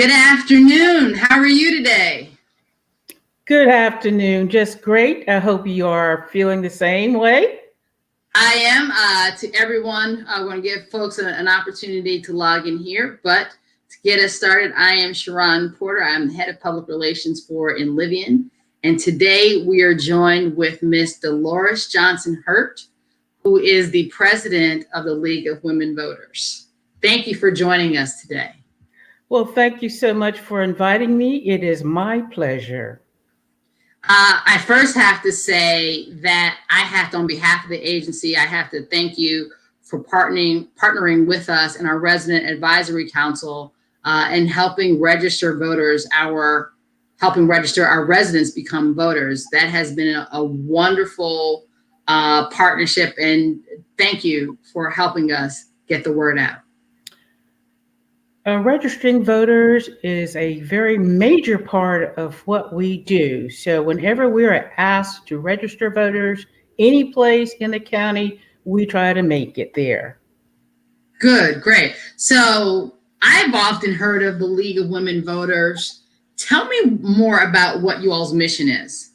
Good afternoon. How are you today? Good afternoon. Just great. I hope you are feeling the same way. I am. To everyone, I want to give folks an opportunity to log in here. But to get us started, I am Sharon Porter. I'm the head of public relations for INLIVIAN. And today we are joined with Ms. Dolores Johnson Hurt, who is the president of the League of Women Voters. Thank you for joining us today. Well, thank you so much for inviting me. It is my pleasure. I first have to say that on behalf of the agency, I have to thank you for partnering with us in our resident advisory council and helping register our residents become voters. That has been a wonderful partnership, and thank you for helping us get the word out. Registering voters is a very major part of what we do. So whenever we are asked to register voters any place in the county, we try to make it there. Good, great. So I've often heard of the League of Women Voters. Tell me more about what you all's mission is.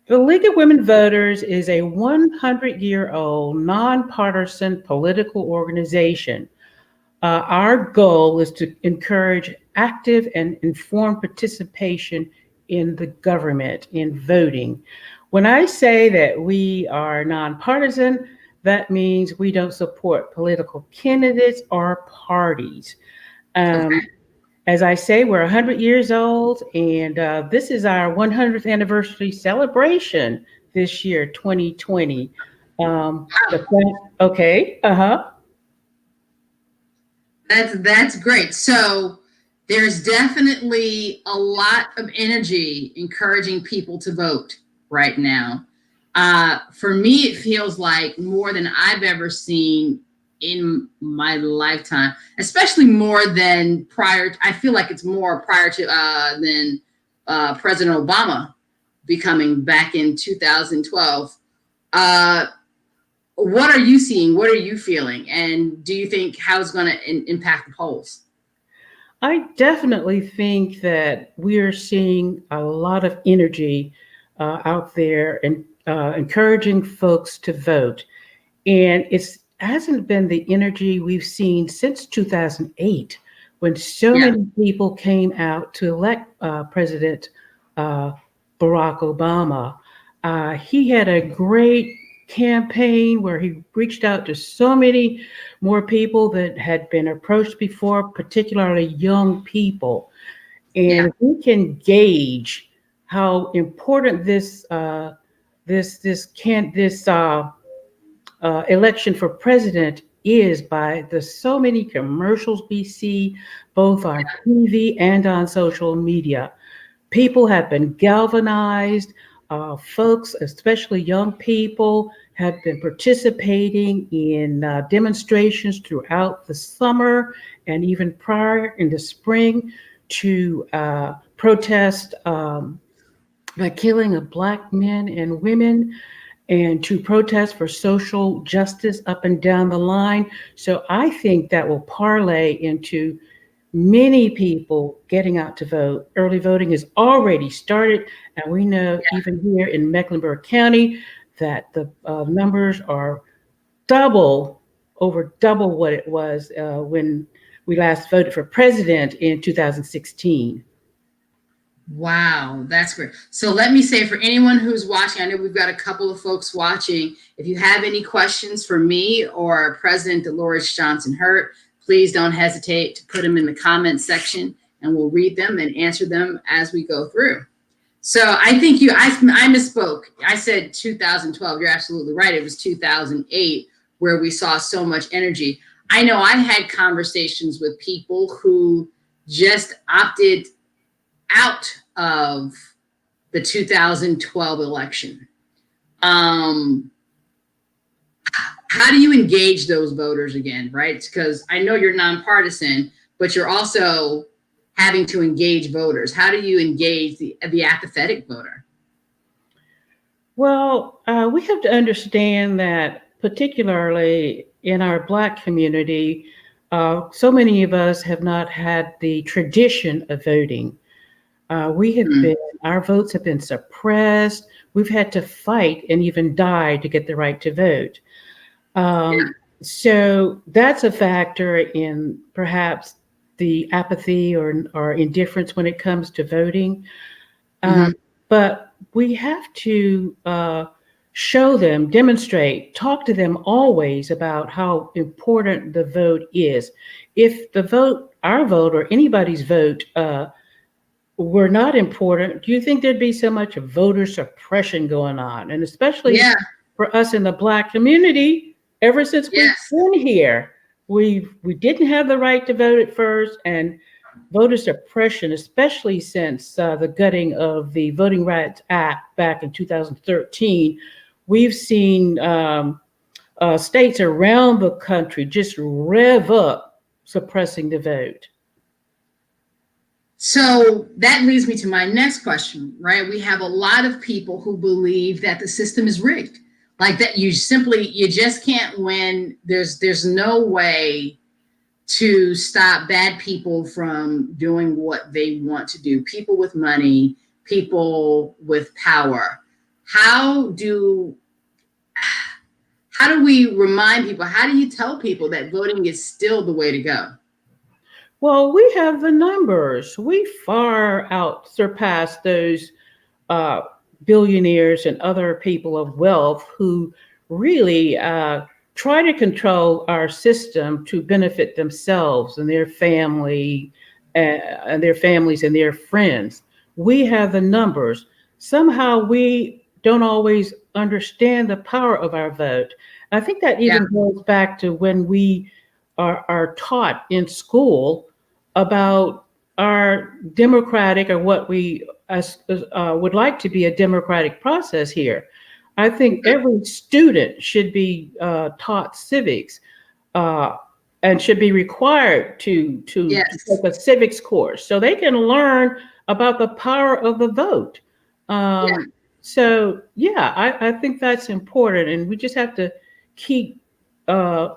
The League of Women Voters is a 100-year-old nonpartisan political organization. Our goal is to encourage active and informed participation in the government, in voting. When I say that we are nonpartisan, that means we don't support political candidates or parties. Okay. As I say, we're 100 years old, and this is our 100th anniversary celebration this year, 2020. Okay, That's great. So there's definitely a lot of energy encouraging people to vote right now. For me, it feels like more than I've ever seen in my lifetime, especially more than prior. I feel like it's more prior to than President Obama becoming back in 2012. What are you seeing? What are you feeling? And do you think how it's going to impact the polls? I definitely think that we're seeing a lot of energy out there and encouraging folks to vote. And it hasn't been the energy we've seen since 2008, when so many people came out to elect President Barack Obama. He had a great campaign where he reached out to so many more people that had been approached before, particularly young people. And we can gauge how important this election for president is by the so many commercials we see both on TV and on social media. People have been galvanized. Folks, especially young people, have been participating in demonstrations throughout the summer and even prior in the spring to protest the killing of Black men and women, and to protest for social justice up and down the line. So I think that will parlay into many people getting out to vote. Early voting has already started, and we know even here in Mecklenburg County that the numbers are over double what it was when we last voted for president in 2016. Wow, that's great. So let me say, for anyone who's watching, I know we've got a couple of folks watching. If you have any questions for me or President Dolores Johnson Hurt, please don't hesitate to put them in the comments section, and we'll read them and answer them as we go through. So I think I misspoke. I said 2012. You're absolutely right. It was 2008 where we saw so much energy. I know I had conversations with people who just opted out of the 2012 election. How do you engage those voters again, right? Because I know you're nonpartisan, but you're also having to engage voters. How do you engage the apathetic voter? Well, we have to understand that particularly in our Black community, So many of us have not had the tradition of voting. We have Mm, been, our votes have been suppressed. We've had to fight and even die to get the right to vote. yeah. So that's a factor in perhaps the apathy or indifference when it comes to voting. Hmm. But we have to show them, demonstrate, talk to them always about how important the vote is. If the vote, our vote, or anybody's vote, were not important, do you think there'd be so much voter suppression going on? And especially Yeah. for us in the Black community, ever since we've Yes. been here, we didn't have the right to vote at first, and voter suppression, especially since the gutting of the Voting Rights Act back in 2013, we've seen states around the country just rev up suppressing the vote. So that leads me to my next question, right? We have a lot of people who believe that the system is rigged, like that you just can't win. There's no way to stop bad people from doing what they want to do. People with money, people with power. How do how do we remind people? How do you tell people that voting is still the way to go? Well, we have the numbers. We far out surpass those uh, billionaires and other people of wealth who really try to control our system to benefit themselves and their family and their families and their friends. We have the numbers. Somehow we don't always understand the power of our vote. I think that Yeah, even goes back to when we are taught in school about our democratic or what we would like to be a democratic process here. I think every student should be taught civics uh, and should be required to yes, take a civics course so they can learn about the power of the vote. yeah, Um, so, yeah, I think that's important, and we just have to keep uh,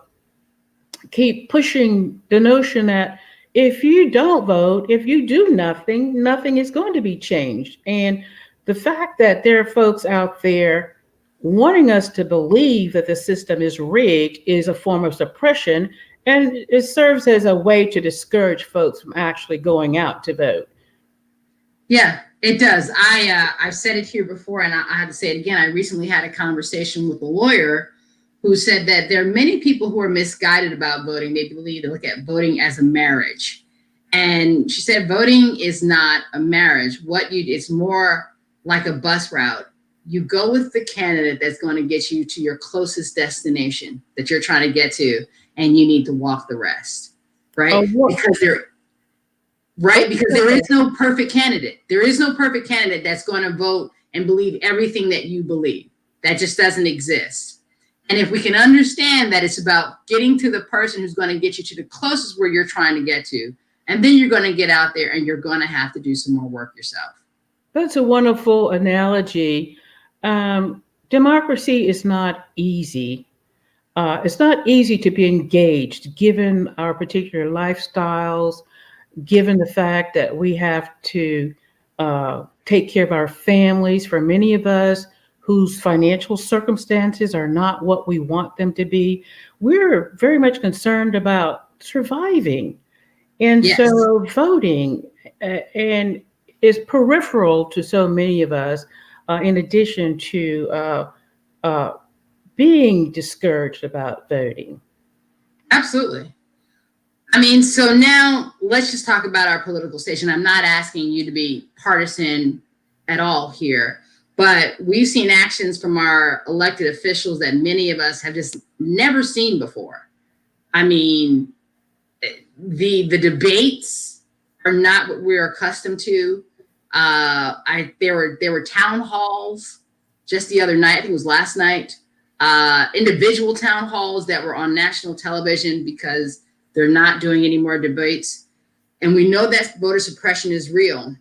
keep pushing the notion that if you don't vote, if you do nothing, nothing is going to be changed. And the fact that there are folks out there wanting us to believe that the system is rigged is a form of suppression, and it serves as a way to discourage folks from actually going out to vote. yeah. It does. I've said it here before, and I have to say it again. I recently had a conversation with a lawyer who said that there are many people who are misguided about voting. They believe they look at voting as a marriage, and she said voting is not a marriage. It's more like a bus route. You go with the candidate that's going to get you to your closest destination that you're trying to get to, and you need to walk the rest, Oh, right? what? Because there is no perfect candidate. There is no perfect candidate that's going to vote and believe everything that you believe. That just doesn't exist. And if we can understand that it's about getting to the person who's going to get you to the closest where you're trying to get to, and then you're going to get out there and you're going to have to do some more work yourself. That's a wonderful analogy. Democracy is not easy. It's not easy to be engaged given our particular lifestyles, given the fact that we have to take care of our families. For many of us whose financial circumstances are not what we want them to be, we're very much concerned about surviving. And Yes. so voting and is peripheral to so many of us, in addition to uh, being discouraged about voting. Absolutely. I mean, so now let's just talk about our political station. I'm not asking you to be partisan at all here, but we've seen actions from our elected officials that many of us have just never seen before. I mean, the debates are not what we're accustomed to. There were town halls just the other night. I think it was last night. Individual town halls that were on national television because they're not doing any more debates, and we know that voter suppression is real.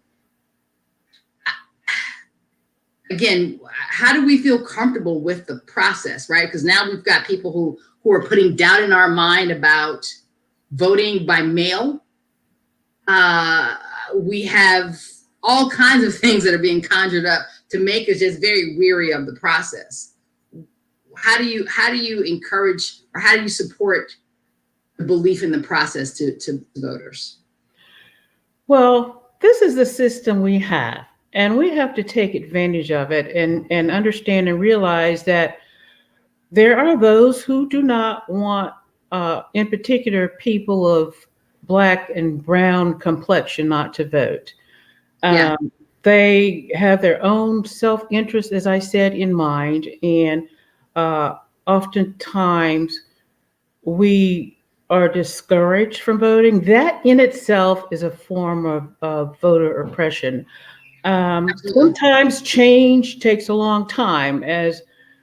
Again, how do we feel comfortable with the process, right? Because now we've got people who are putting doubt in our mind about voting by mail. We have all kinds of things that are being conjured up to make us just very weary of the process. How do you encourage, or how do you support the belief in the process to voters? Well, this is the system we have, and we have to take advantage of it and understand and realize that there are those who do not want, in particular, people of black and brown complexion not to vote. Yeah. They have their own self interest, as I said, in mind, and uh, oftentimes we are discouraged from voting. That in itself is a form of voter oppression. Absolutely. Sometimes change takes a long time. As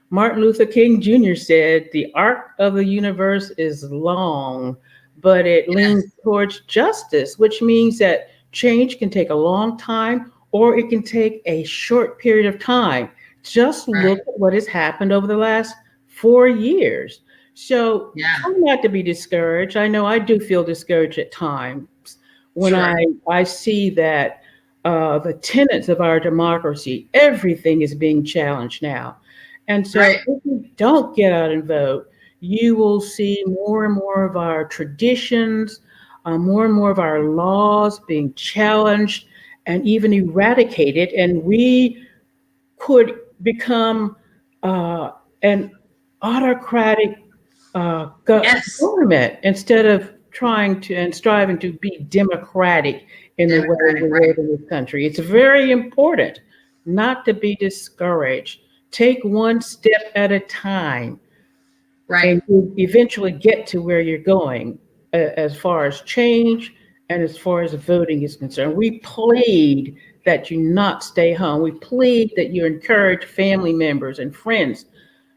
Martin Luther King Jr. said, the arc of the universe is long, but it Yes. leans towards justice, which means that change can take a long time or it can take a short period of time. Just Right. look at what has happened over the last 4 years. So Yeah. try not to be discouraged. I know I do feel discouraged at times when Sure. I see that the tenets of our democracy, everything is being challenged now. And so Right. if you don't get out and vote, you will see more and more of our traditions, more and more of our laws being challenged and even eradicated. And we could become an autocratic Yes. government instead of trying to and striving to be democratic in the way Democratic. we Right. live in this country. It's very important not to be discouraged. Take one step at a time, Right. and you eventually get to where you're going as far as change and as far as voting is concerned. We plead that you not stay home. We plead that you encourage family members and friends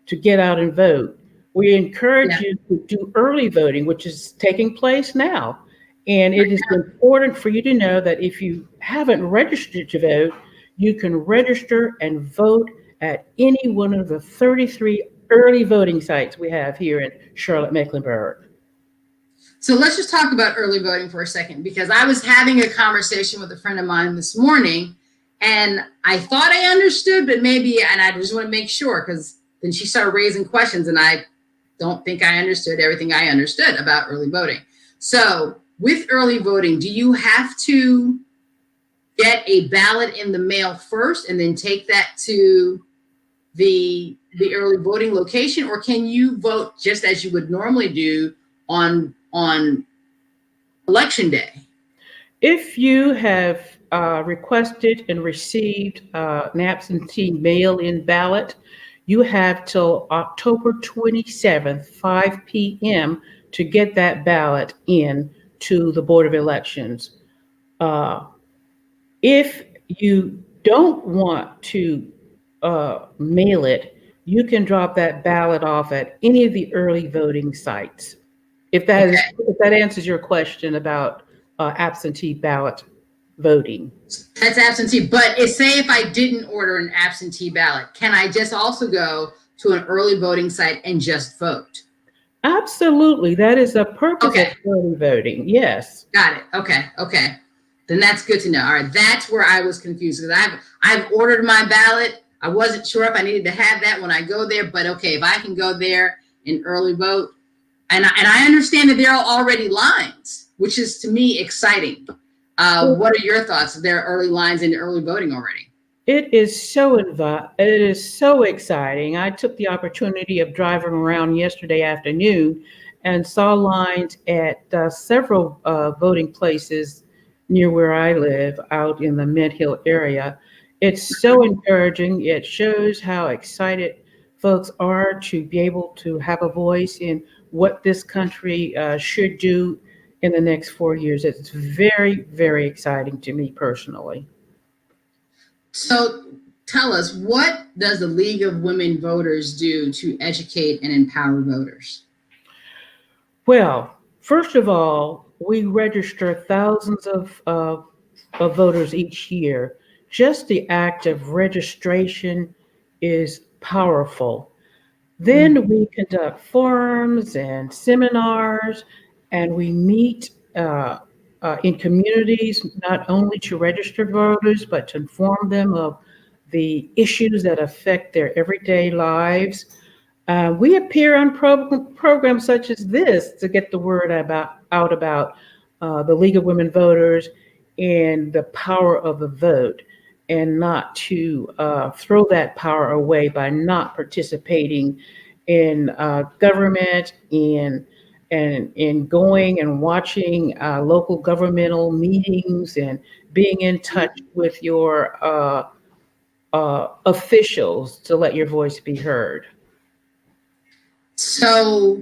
to get out and vote. We encourage Yeah. you to do early voting, which is taking place now. And it Right is now. important for you to know that if you haven't registered to vote, you can register and vote at any one of the 33 early voting sites we have here in Charlotte, Mecklenburg. So let's just talk about early voting for a second, because I was having a conversation with a friend of mine this morning, and I thought I understood, but maybe, and I just want to make sure, because then she started raising questions, and I don't think I understood everything I understood about early voting. So with early voting, do you have to get a ballot in the mail first and then take that to the early voting location, or can you vote just as you would normally do on election day? If you have requested and received an absentee mail-in ballot, you have till October 27th, 5 p.m. to get that ballot in to the Board of Elections. Uh, if you don't want to mail it, you can drop that ballot off at any of the early voting sites. Okay. If that answers your question about absentee ballot voting. That's absentee. But say if I didn't order an absentee ballot, can I just also go to an early voting site and just vote? Absolutely. That is the purpose of Okay. early voting. Yes. Got it. Okay. Okay. Then that's good to know. All right. That's where I was confused, because I've ordered my ballot. I wasn't sure if I needed to have that when I go there, but okay, if I can go there and early vote, and I understand that there are already lines, which is to me exciting. What are your thoughts? There are early lines into early voting already. It is so exciting. I took the opportunity of driving around yesterday afternoon and saw lines at several voting places near where I live out in the Mid Hill area. It's so encouraging. It shows how excited folks are to be able to have a voice in what this country should do in the next 4 years. It's very, very exciting to me personally. So tell us, what does the League of Women Voters do to educate and empower voters? Well, first of all, we register thousands of voters each year. Just the act of registration is powerful. Mm. Then we conduct forums and seminars and we meet in communities not only to register voters, but to inform them of the issues that affect their everyday lives. We appear on programs such as this to get the word out about the League of Women Voters and the power of the vote, and not to throw that power away by not participating in government, in going and watching local governmental meetings, and being in touch with your officials to let your voice be heard. So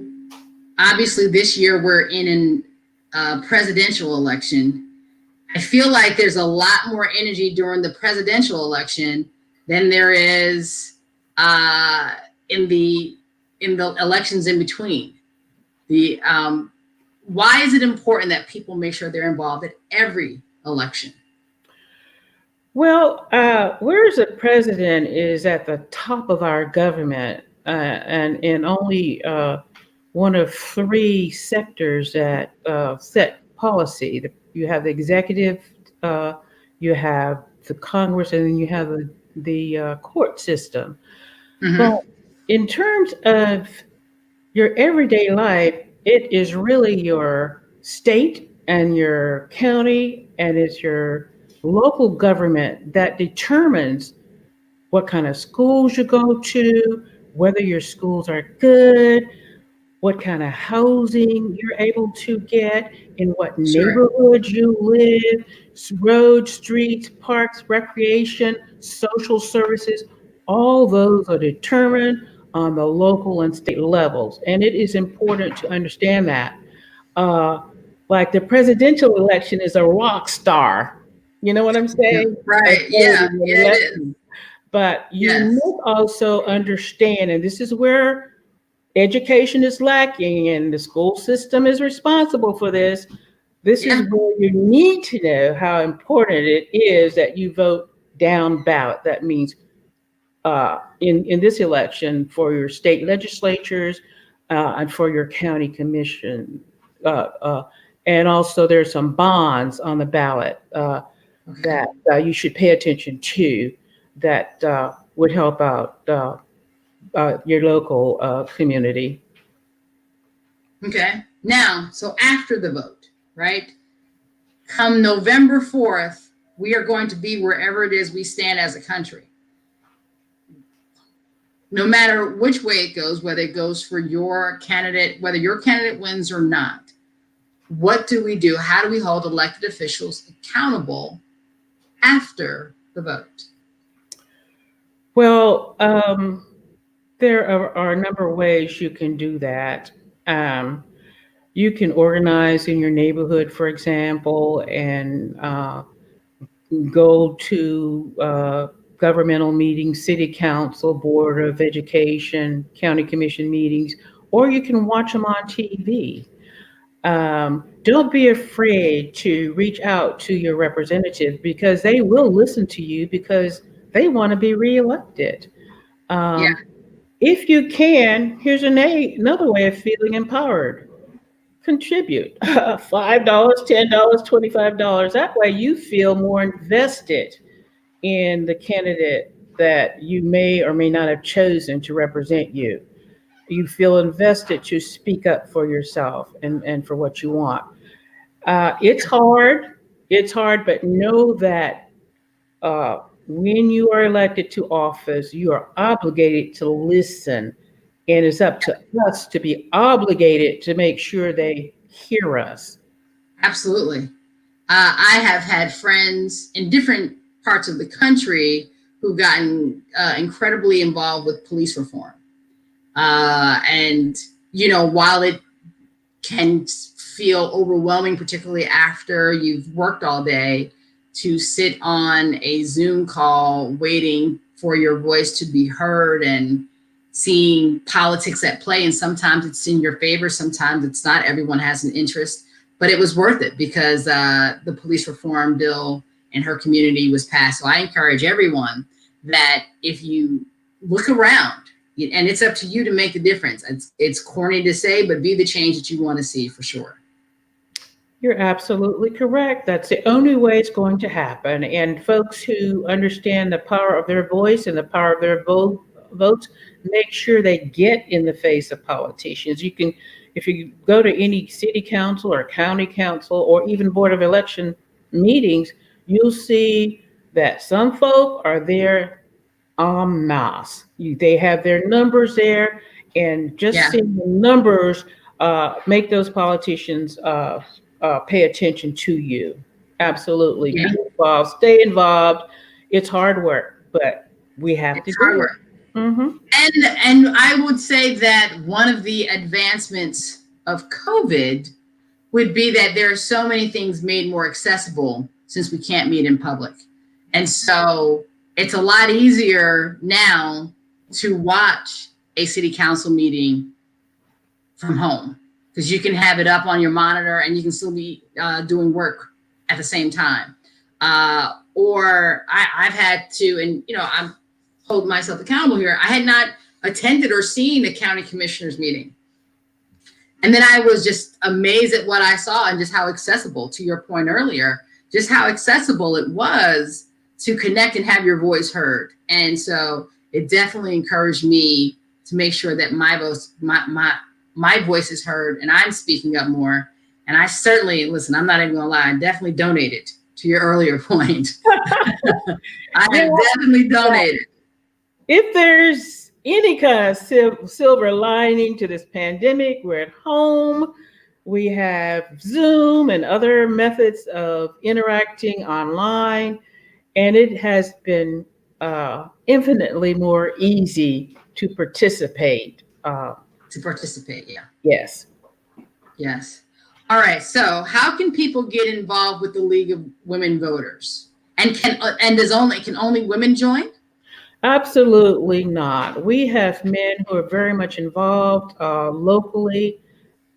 obviously this year we're in a presidential election. I feel like there's a lot more energy during the presidential election than there is in the elections in between. Why is it important that people make sure they're involved at every election? Well, whereas the president is at the top of our government, and in only one of three sectors that set policy. You have the executive, you have the Congress, and then you have the court system. But in terms of your everyday life, it is really your state and your county, and it's your local government that determines what kind of schools you go to, whether your schools are good, what kind of housing you're able to get, in what Sure. neighborhoods you live, roads, streets, parks, recreation, social services. All those are determined on the local and state levels. And it is important to understand that. Uh, like the presidential election is a rock star. You know what I'm Yeah, saying? As right. far as Yeah. the Yeah, it is. election. But you Yes. must also understand, and this is where education is lacking and the school system is responsible for this. This is Yeah. where you need to know how important it is that you vote down ballot. That means in this election for your state legislatures and for your county commission. Uh, uh, and also there's some bonds on the ballot Okay. that you should pay attention to that would help out your local community. Okay. Now, so after the vote, right? Come November 4th, we are going to be wherever it is we stand as a country. No matter which way it goes, whether it goes for your candidate, whether your candidate wins or not, what do we do? How do we hold elected officials accountable after the vote? Well, there are a number of ways you can do that. Um, you can organize in your neighborhood, for example, and go to governmental meetings, city council, board of education, county commission meetings, or you can watch them on TV. Don't be afraid to reach out to your representative because they will listen to you because they want to be reelected. Yeah, Um, if you can, here's another way of feeling empowered. Contribute $5, $10, $25. That way you feel more invested in the candidate that you may or may not have chosen to represent you. You feel invested to speak up for yourself and for what you want. It's hard. It's hard, but know that when you are elected to office, you are obligated to listen. And it's up to us to be obligated to make sure they hear us. absolutely. I have had friends in different parts of the country who've gotten incredibly involved with police reform. And, while it can feel overwhelming, particularly after you've worked all day, to sit on a Zoom call waiting for your voice to be heard and seeing politics at play. And sometimes it's in your favor, sometimes it's not. Everyone has an interest, but it was worth it because the police reform bill in her community was passed. So I encourage everyone that if you look around, and it's up to you to make the difference. It's corny to say, but be the change that you want to see for sure. You're absolutely correct. That's the only way it's going to happen. And folks who understand the power of their voice and the power of their votes, make sure they get in the face of politicians. You can, if you go to any city council or county council or even board of election meetings, you'll see that some folk are there en masse. They have their numbers there, and just Yeah, seeing the numbers make those politicians pay attention to you. Absolutely. yeah, Be involved, stay involved. It's hard work, but we have to it's hard do work. it. Mm-hmm. And I would say that one of the advancements of COVID would be that there are so many things made more accessible since we can't meet in public. And so it's a lot easier now to watch a city council meeting from home because you can have it up on your monitor and you can still be doing work at the same time. Or I've had to, and I'm holding myself accountable here. I had not attended or seen a county commissioners meeting. And then I was just amazed at what I saw and just how accessible, to your point earlier, just how accessible it was to connect and have your voice heard. And so it definitely encouraged me to make sure that my voice is heard and I'm speaking up more. And I certainly, listen, I'm not even gonna lie, I definitely donated, to your earlier point. I have definitely donated. If there's any kind of silver lining to this pandemic, we're at home. We have Zoom and other methods of interacting online, and it has been infinitely more easy to participate. To participate, yeah. Yes. Yes. All right. So, how can people get involved with the League of Women Voters? And can only women join? Absolutely not. We have men who are very much involved locally,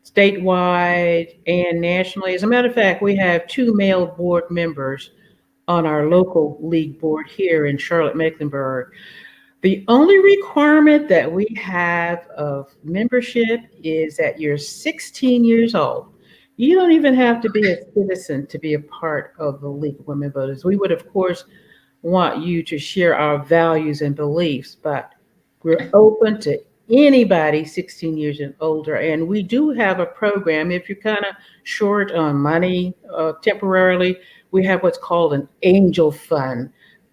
statewide, and nationally. As a matter of fact, we have two male board members on our local league board here in Charlotte, Mecklenburg. The only requirement that we have of membership is that you're 16 years old. You don't even have to be a citizen to be a part of the League of Women Voters. We would, of course, want you to share our values and beliefs, but we're open to anybody 16 years and older. And we do have a program. If you're kind of short on money temporarily, we have what's called an angel fund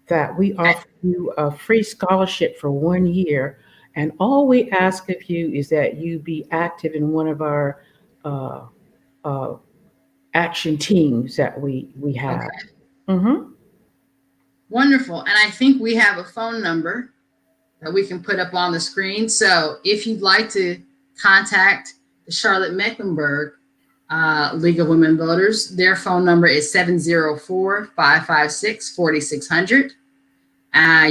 that we offer you a free scholarship for 1 year. And all we ask of you is that you be active in one of our uh, uh, action teams that we have. Okay. Mm-hmm. Wonderful. And I think we have a phone number that we can put up on the screen. So, if you'd like to contact the Charlotte Mecklenburg League of Women Voters, their phone number is 704-556-4600.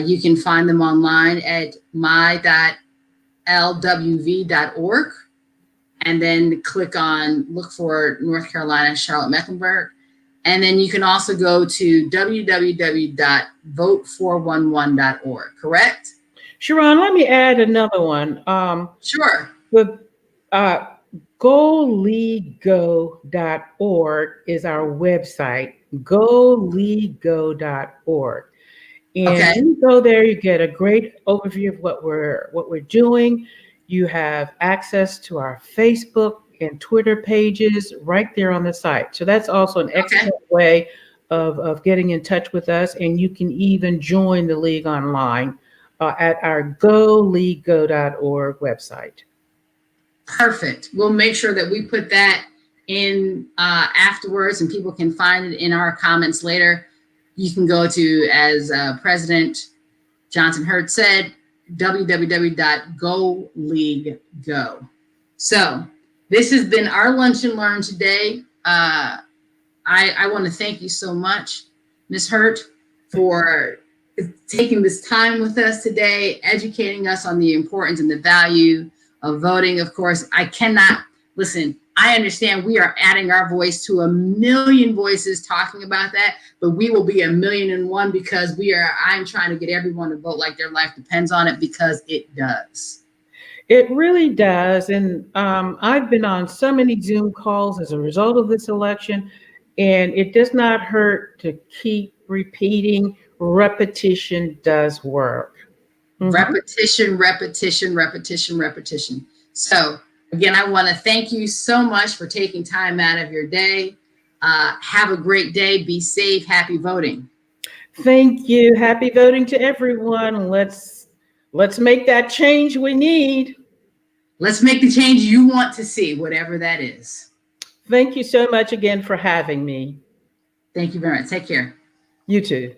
You can find them online at my.lwv.org and then look for North Carolina, Charlotte Mecklenburg. And then you can also go to www.vote411.org, correct? Sharon, let me add another one. Sure. The goleaguego.org is our website, goleaguego.org. And Okay. when you go there, you get a great overview of what we're doing. You have access to our Facebook and Twitter pages right there on the site. So that's also an excellent way of getting in touch with us. And you can even join the league online at our goleaguego.org website. Perfect. We'll make sure that we put that in afterwards and people can find it in our comments later. You can go to, as President Johnson Hurt said, www.goleaguego. So this has been our Lunch and Learn today. I want to thank you so much, Ms. Hurt, for taking this time with us today, educating us on the importance and the value of voting. Of course, I cannot listen. I understand we are adding our voice to a million voices talking about that, but we will be 1,000,001 because I'm trying to get everyone to vote like their life depends on it, because it does. It really does. And I've been on so many Zoom calls as a result of this election, and it does not hurt to keep repeating. Repetition does work. Mhm. Repetition, repetition, repetition, repetition. So, again, I want to thank you so much for taking time out of your day. Have a great day. Be safe. Happy voting. Thank you. Happy voting to everyone. Let's make that change we need. Let's make the change you want to see, whatever that is. Thank you so much again for having me. Thank you very much. Take care. You too.